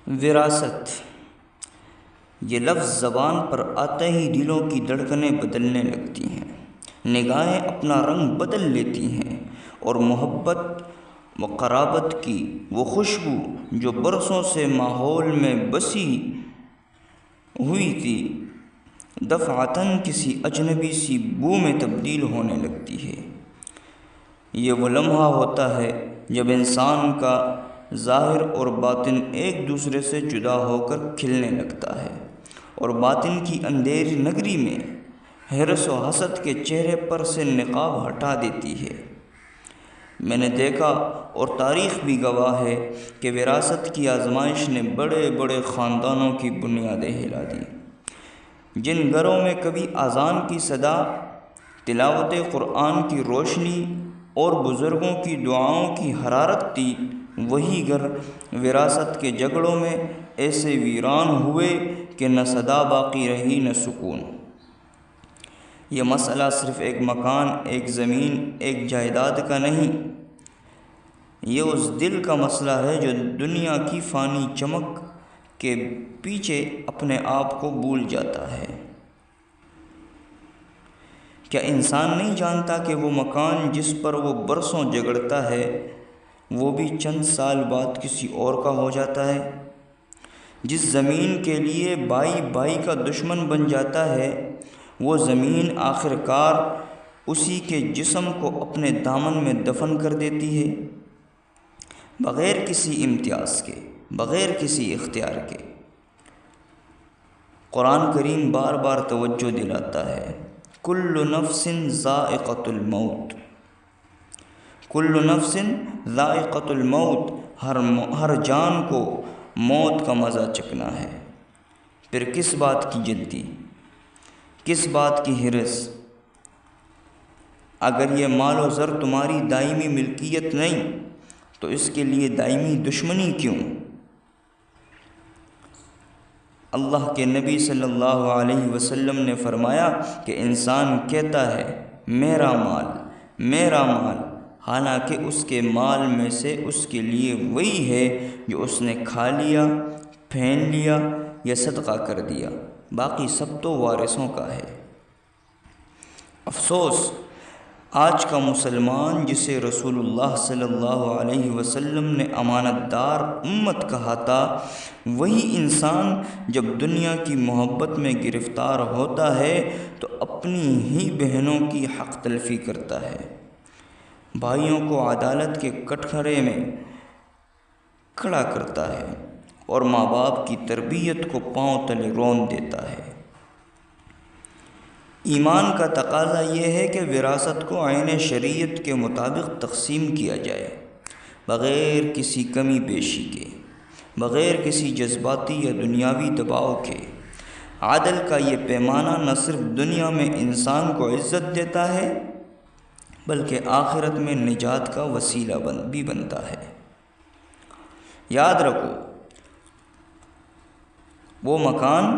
وراثت، یہ لفظ زبان پر آتے ہی دلوں کی دھڑکنیں بدلنے لگتی ہیں، نگاہیں اپنا رنگ بدل لیتی ہیں، اور محبت و قرابت کی وہ خوشبو جو برسوں سے ماحول میں بسی ہوئی تھی، دفعتاً کسی اجنبی سی بو میں تبدیل ہونے لگتی ہے۔ یہ وہ لمحہ ہوتا ہے جب انسان کا ظاہر اور باطن ایک دوسرے سے جدا ہو کر کھلنے لگتا ہے، اور باطن کی اندھیری نگری میں حرص و حسد کے چہرے پر سے نقاب ہٹا دیتی ہے۔ میں نے دیکھا اور تاریخ بھی گواہ ہے کہ وراثت کی آزمائش نے بڑے بڑے خاندانوں کی بنیادیں ہلا دیں۔ جن گھروں میں کبھی اذان کی صدا، تلاوت قرآن کی روشنی اور بزرگوں کی دعاؤں کی حرارت تھی، وہی گھر وراثت کے جھگڑوں میں ایسے ویران ہوئے کہ نہ صدا باقی رہی نہ سکون۔ یہ مسئلہ صرف ایک مکان، ایک زمین، ایک جائیداد کا نہیں، یہ اس دل کا مسئلہ ہے جو دنیا کی فانی چمک کے پیچھے اپنے آپ کو بھول جاتا ہے۔ کیا انسان نہیں جانتا کہ وہ مکان جس پر وہ برسوں جھگڑتا ہے، وہ بھی چند سال بعد کسی اور کا ہو جاتا ہے؟ جس زمین کے لیے بھائی بھائی کا دشمن بن جاتا ہے، وہ زمین آخر کار اسی کے جسم کو اپنے دامن میں دفن کر دیتی ہے، بغیر کسی امتیاز کے، بغیر کسی اختیار کے۔ قرآن کریم بار بار توجہ دلاتا ہے، کل نفس ذائقۃ الموت، کل نفس ذائقۃ الموت، ہر جان کو موت کا مزہ چکھنا ہے۔ پھر کس بات کی جلدی، کس بات کی حرص؟ اگر یہ مال و زر تمہاری دائمی ملکیت نہیں تو اس کے لیے دائمی دشمنی کیوں؟ اللہ کے نبی صلی اللہ علیہ وسلم نے فرمایا کہ انسان کہتا ہے میرا مال، میرا مال، حالانکہ اس کے مال میں سے اس کے لیے وہی ہے جو اس نے کھا لیا، پھین لیا یا صدقہ کر دیا، باقی سب تو وارثوں کا ہے۔ افسوس، آج کا مسلمان جسے رسول اللہ صلی اللہ علیہ وسلم نے امانت دار امت کہا تھا، وہی انسان جب دنیا کی محبت میں گرفتار ہوتا ہے تو اپنی ہی بہنوں کی حق تلفی کرتا ہے، بھائیوں کو عدالت کے کٹگھرے میں کھڑا کرتا ہے، اور ماں باپ کی تربیت کو پاؤں تلے رون دیتا ہے۔ ایمان کا تقاضا یہ ہے کہ وراثت کو عین شریعت کے مطابق تقسیم کیا جائے، بغیر کسی کمی بیشی کے، بغیر کسی جذباتی یا دنیاوی دباؤ کے۔ عدل کا یہ پیمانہ نہ صرف دنیا میں انسان کو عزت دیتا ہے بلکہ آخرت میں نجات کا وسیلہ بھی بنتا ہے۔ یاد رکھو، وہ مکان،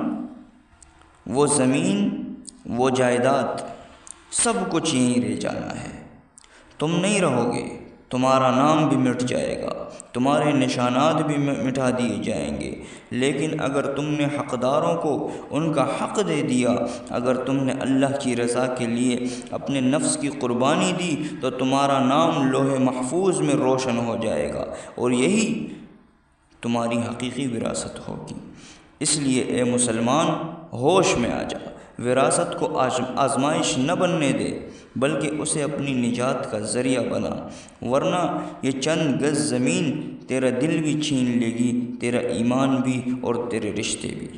وہ زمین، وہ جائیداد، سب کچھ یہیں رہ جانا ہے۔ تم نہیں رہو گے، تمہارا نام بھی مٹ جائے گا، تمہارے نشانات بھی مٹا دیے جائیں گے، لیکن اگر تم نے حقداروں کو ان کا حق دے دیا، اگر تم نے اللہ کی رضا کے لیے اپنے نفس کی قربانی دی، تو تمہارا نام لوح محفوظ میں روشن ہو جائے گا، اور یہی تمہاری حقیقی وراثت ہوگی۔ اس لیے اے مسلمان، ہوش میں آ جا، وراثت کو آزمائش نہ بننے دے بلکہ اسے اپنی نجات کا ذریعہ بنا، ورنہ یہ چند گز زمین تیرا دل بھی چھین لے گی، تیرا ایمان بھی اور تیرے رشتے بھی۔